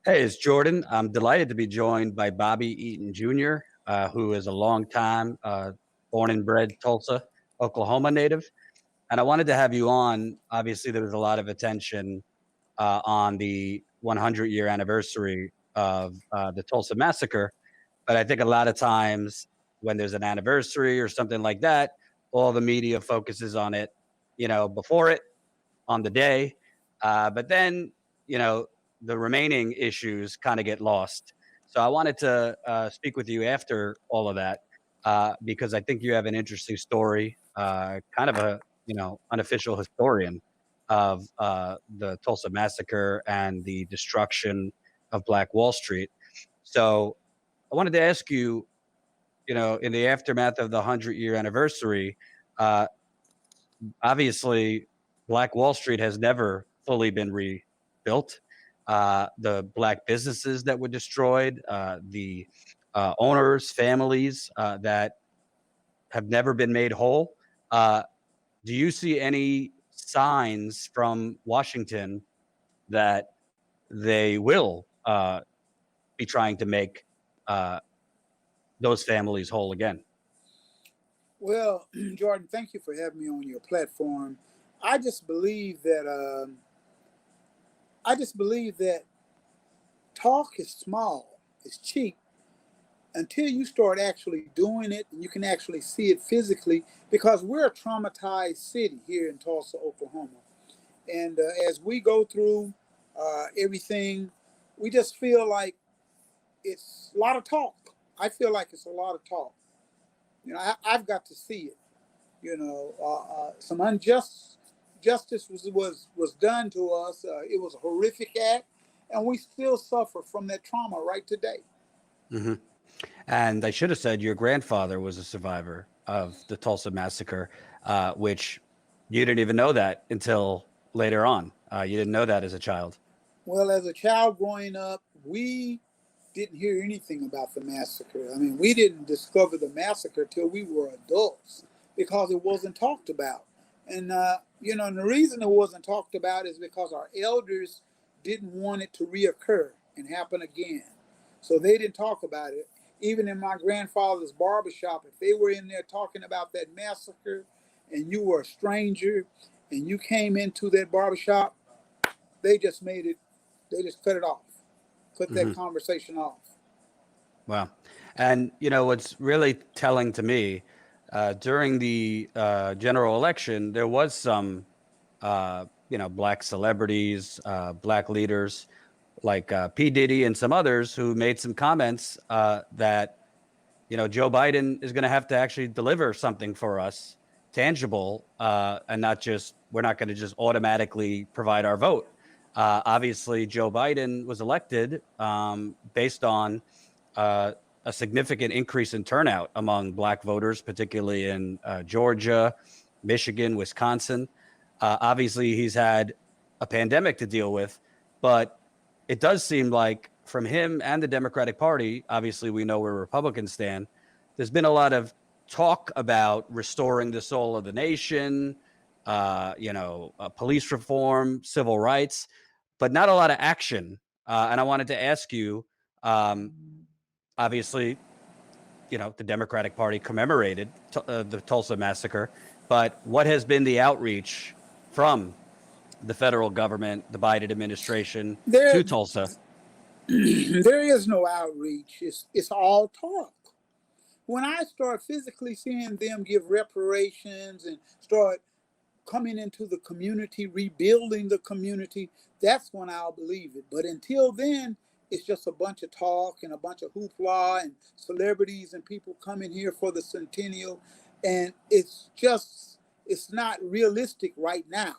Hey, it's Jordan. I'm delighted to be joined by Bobby Eaton Jr., who is a longtime born and bred Tulsa, Oklahoma native. And I wanted to have you on. Obviously, there was a lot of attention on the 100-year anniversary of the Tulsa Massacre. But I think a lot of times when there's an anniversary or something like that, all the media focuses on it, before it, on the day. But then, you know, the remaining issues kind of get lost. So I wanted to speak with you after all of that because I think you have an interesting story, kind of a, unofficial historian of the Tulsa Massacre and the destruction of Black Wall Street. So I wanted to ask you, in the aftermath of the 100-year anniversary, uh, obviously, Black Wall Street has never fully been rebuilt. The black businesses that were destroyed, the owners, families that have never been made whole. Uh, do you see any signs from Washington that they will be trying to make uh, those families whole again? Well, Jordan, thank you for having me on your platform. I just believe that I just believe that talk is small, it's cheap until you start actually doing it and you can actually see it physically. Because we're a traumatized city here in Tulsa, Oklahoma, and as we go through everything, we just feel like it's a lot of talk. I feel like it's a lot of talk. I've got to see it. Some unjust justice was done to us. It was a horrific act, and we still suffer from that trauma right today. hmm And I should have said your grandfather was a survivor of the Tulsa Massacre, which you didn't even know that until later on. You didn't know that as a child. Well, as a child growing up, we didn't hear anything about the massacre. I mean, we didn't discover the massacre till we were adults because it wasn't talked about. And the reason it wasn't talked about is because our elders didn't want it to reoccur and happen again. So they didn't talk about it. Even in my grandfather's barbershop, if they were in there talking about that massacre and you were a stranger and you came into that barbershop, they just made it, they just cut it off, cut that hmm conversation off. Wow. And, what's really telling to me during the general election, there was some, black celebrities, black leaders like P. Diddy and some others who made some comments that Joe Biden is going to have to actually deliver something for us tangible and not just, we're not going to just automatically provide our vote. Obviously, Joe Biden was elected based on uh, a significant increase in turnout among Black voters, particularly in Georgia, Michigan, Wisconsin. Obviously, he's had a pandemic to deal with, but it does seem like from him and the Democratic Party, obviously we know where Republicans stand, there's been a lot of talk about restoring the soul of the nation, police reform, civil rights, but not a lot of action. And I wanted to ask you, um, obviously, the Democratic Party commemorated the Tulsa Massacre, but what has been the outreach from the federal government, the Biden administration There, to Tulsa? there is no outreach. It's all talk. When I start physically seeing them give reparations and start coming into the community, rebuilding the community, that's when I'll believe it. But until then, it's just a bunch of talk and a bunch of hoopla and celebrities and people coming here for the centennial. And it's not realistic right now.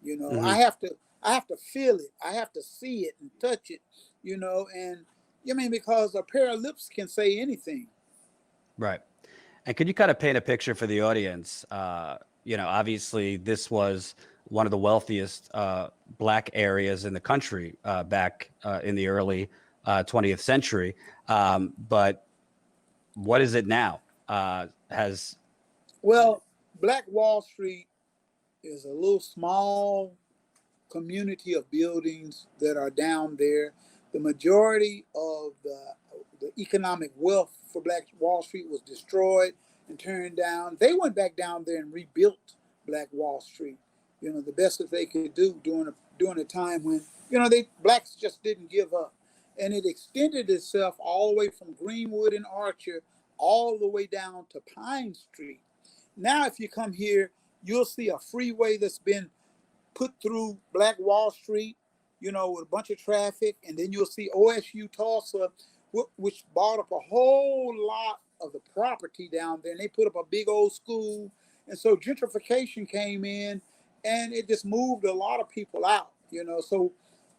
hmm I have to feel it. I have to see it and touch it, and because a pair of lips can say anything. Right. And could you kind of paint a picture for the audience? Obviously, this was one of the wealthiest black areas in the country back in the early 20th century. But what is it now? Has Well, Black Wall Street is a little small community of buildings that are down there. the majority of the economic wealth for Black Wall Street was destroyed and turned down. They went back down there and rebuilt Black Wall Street. You know, the best that they could do during a time when, you know, blacks just didn't give up. And it extended itself all the way from Greenwood and Archer all the way down to Pine Street. Now, if you come here, you'll see a freeway that's been put through Black Wall Street, you know, with a bunch of traffic. And then you'll see OSU Tulsa, which bought up a whole lot of the property down there. And they put up a big old school. And so gentrification came in and it just moved a lot of people out, you know. So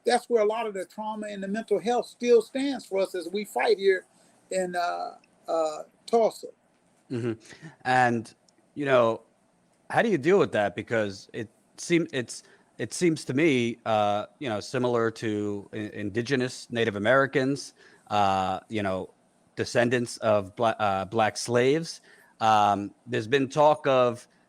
that's where a lot of the trauma and the mental health still stands for us as we fight here in Tulsa. Mm-hmm. And, you know, how do you deal with that? Because it seems to me, you know, similar to indigenous Native Americans, you know, descendants of black slaves.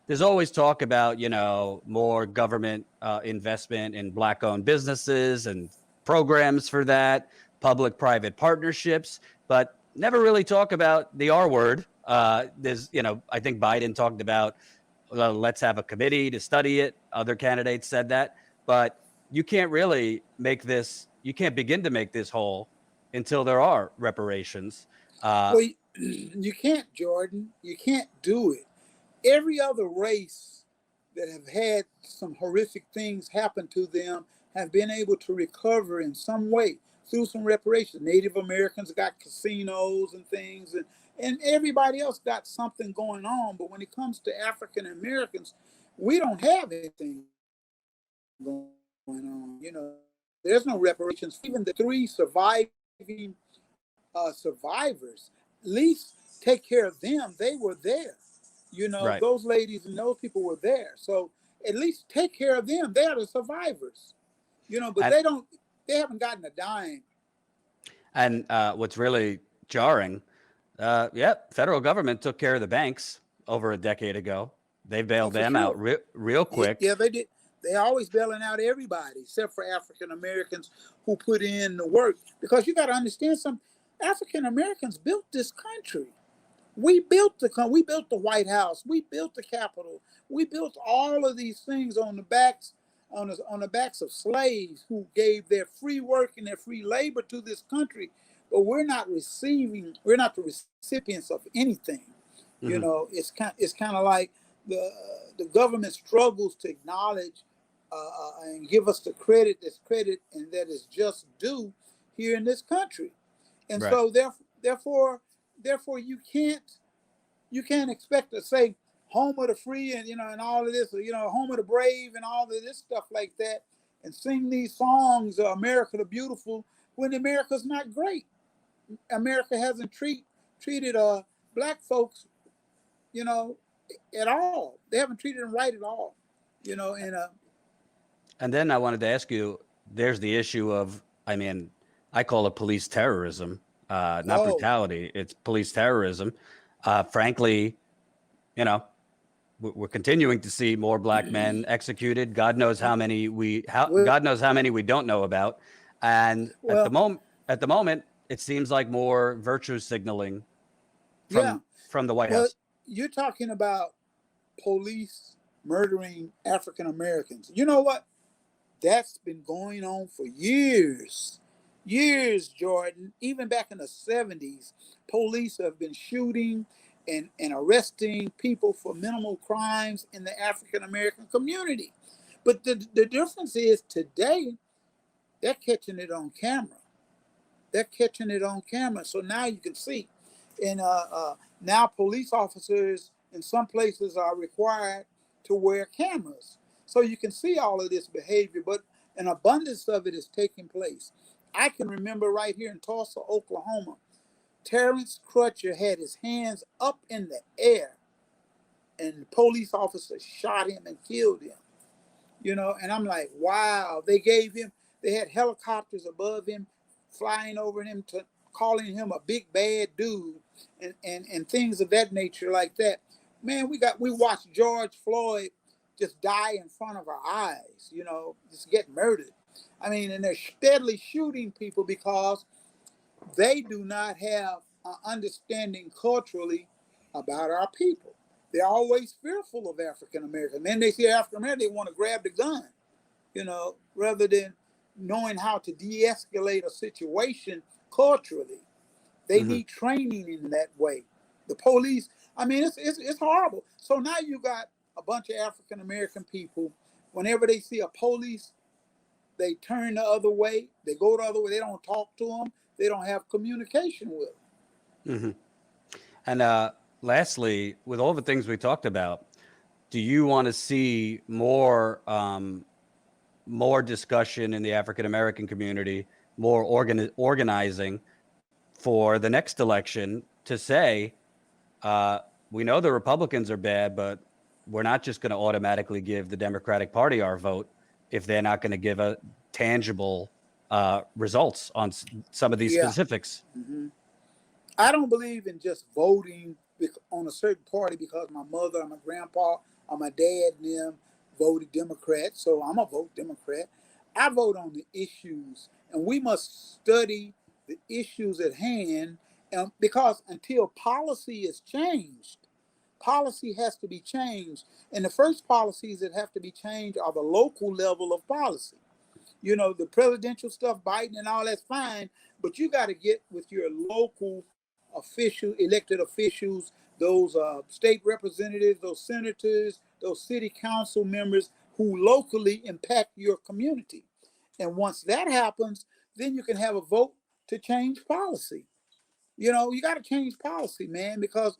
There's always talk about, you know, more government investment in Black-owned businesses and programs for that, public-private partnerships, but never really talk about the R word. There's, you know, I think Biden talked about, let's have a committee to study it. Other candidates said that, but you can't begin to make this whole until there are reparations. Well, you can't, Jordan. You can't do it. Every other race that have had some horrific things happen to them have been able to recover in some way through some reparations. Native Americans got casinos and things, and everybody else got something going on. But when it comes to African Americans, we don't have anything going on. You know, there's no reparations. Even the 3 surviving survivors, at least take care of them. They were there. You know, right. Those ladies and those people were there. So at least take care of them. They're the survivors. You know, but they haven't gotten a dime. And what's really jarring, federal government took care of the banks over a decade ago. They bailed them out real quick. Yeah, they did. They always bailing out everybody except for African Americans who put in the work. Because you got to understand something. African Americans built this country. We built the White House. We built the Capitol. We built all of these things on the backs of slaves who gave their free work and their free labor to this country. But we're not the recipients of anything. Mm-hmm. You know, it's kind of like the government struggles to acknowledge and give us the credit and that is just due here in this country. And right. So therefore you can't expect to say home of the free and, you know, and all of this, you know, home of the brave and all of this stuff like that, and sing these songs, America the Beautiful, when America's not great. America hasn't treated black folks, you know, at all. They haven't treated them right at all, you know. And then I wanted to ask you, there's the issue of, I mean, I call it police terrorism. Not brutality, it's police terrorism. Frankly, you know, we're continuing to see more black men executed. God knows how many we don't know about. And at the moment, it seems like more virtue signaling from the White House. You're talking about police murdering African Americans. You know what? That's been going on for years, Jordan. Even back in the 70s, police have been shooting and arresting people for minimal crimes in the African American community. But the difference is today, they're catching it on camera. So now you can see. And now police officers in some places are required to wear cameras. So you can see all of this behavior, but an abundance of it is taking place. I can remember right here in Tulsa, Oklahoma, Terrence Crutcher had his hands up in the air and the police officer shot him and killed him. You know, and I'm like, wow, they had helicopters above him, flying over him, calling him a big bad dude and things of that nature like that. Man, we watched George Floyd just die in front of our eyes, you know, just get murdered. I mean, and they're steadily shooting people because they do not have an understanding culturally about our people. They're always fearful of African American. Then they see African American, they want to grab the gun, rather than knowing how to de-escalate a situation culturally. They Hmm. need training in that way. The police, I mean, it's horrible. So now you got a bunch of African American people. Whenever they see a police, they turn the other way. They go the other way. They don't talk to them. They don't have communication with them. Hmm. And lastly, with all the things we talked about, do you want to see more discussion in the African American community, more organizing for the next election to say, we know the Republicans are bad, but we're not just going to automatically give the Democratic Party our vote if they're not going to give a tangible results on some of these Yeah. specifics. Mm-hmm. I don't believe in just voting on a certain party because my mother or my grandpa or my dad and them voted Democrat, so I'm going to vote Democrat. I vote on the issues, and we must study the issues at hand, because until policy is changed, policy has to be changed. And the first policies that have to be changed are the local level of policy. The presidential stuff, Biden and all that's fine, but you got to get with your local elected officials, those state representatives, those senators, those city council members who locally impact your community. And once that happens, then you can have a vote to change policy. You got to change policy, man, because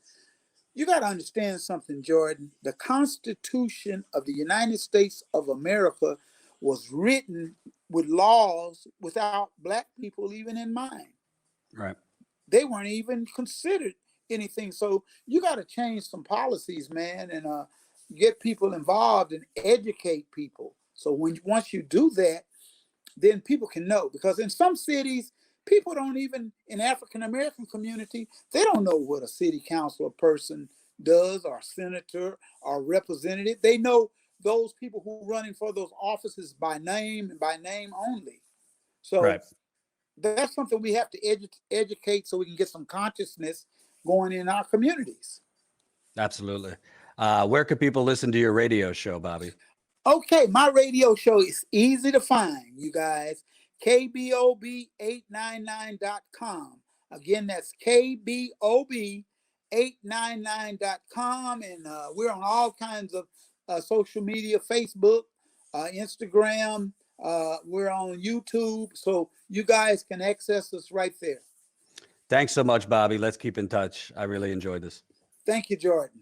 you got to understand something, Jordan. The Constitution of the United States of America was written with laws without Black people even in mind. Right. They weren't even considered anything. So you got to change some policies, man, and get people involved and educate people. So once you do that, then people can know. Because in some cities, people don't even, in African American community, they don't know what a city council person does, or senator or representative. They know those people who are running for those offices by name and by name only. So Right. that's something we have to educate so we can get some consciousness going in our communities. Absolutely. Where could people listen to your radio show, Bobby? Okay, my radio show is easy to find, you guys. KBOB899.com. Again, that's KBOB899.com. And we're on all kinds of social media, Facebook, Instagram. We're on YouTube. So you guys can access us right there. Thanks so much, Bobby. Let's keep in touch. I really enjoyed this. Thank you, Jordan.